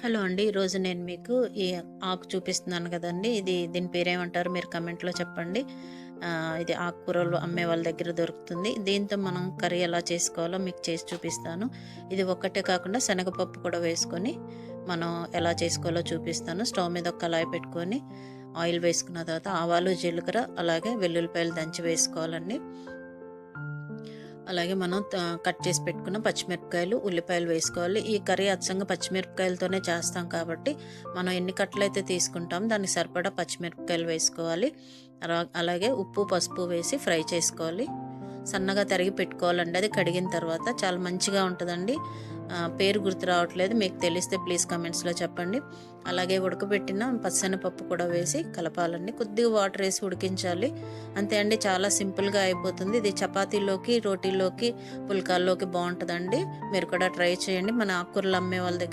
Hello అండి. ఈరోజు నేను మీకు ఈ ఆకు చూపిస్తున్నాను కదండీ! దీని పేరేమంటారో మీరు కమెంట్‌లో చెప్పండి. ఇది ఆకుకూరలు అమ్మే వాళ్ళ దగ్గర దొరుకుతుంది. దీంతో మనం కర్రీ ఎలా చేసుకోవాలో మీకు చేసి చూపిస్తాను. ఇది ఒక్కటే కాకుండా శనగపప్పు కూడా వేసుకొని మనం ఎలా చేసుకోవాలో చూపిస్తాను. స్టవ్ మీద ఒక కళాయి పెట్టుకొని ఆయిల్ వేసుకున్న తర్వాత ఆవాలు, జీలకర్ర అలాగే వెల్లుల్లిపాయలు దంచి వేసుకోవాలండి. అలాగే మనం కట్ చేసి పెట్టుకున్న పచ్చిమిరపకాయలు, ఉల్లిపాయలు వేసుకోవాలి. ఈ కర్రీ అచ్చంగా పచ్చిమిరపకాయలతోనే చేస్తాం కాబట్టి మనం ఎన్ని కట్టలైతే తీసుకుంటామో దానికి సరిపడా పచ్చిమిరపకాయలు వేసుకోవాలి. అలాగే ఉప్పు, పసుపు వేసి ఫ్రై చేసుకోవాలి. సన్నగా తరిగి పెట్టుకోవాలండి. అది కడిగిన తర్వాత చాలా మంచిగా ఉంటుందండి. పేరు గుర్తు రావట్లేదు, మీకు తెలిస్తే ప్లీజ్ కమెంట్స్లో చెప్పండి. అలాగే ఉడకబెట్టిన పచ్చెనపప్పు కూడా వేసి కలపాలండి. కొద్దిగా వాటర్ వేసి ఉడికించాలి. అంతే అండి, చాలా సింపుల్గా అయిపోతుంది. ఇది చపాతీలోకి, రోటీలోకి, పుల్కాల్లోకి బాగుంటుందండి. మీరు కూడా ట్రై చేయండి. మన ఆకుకూరలు అమ్మే వాళ్ళ దగ్గర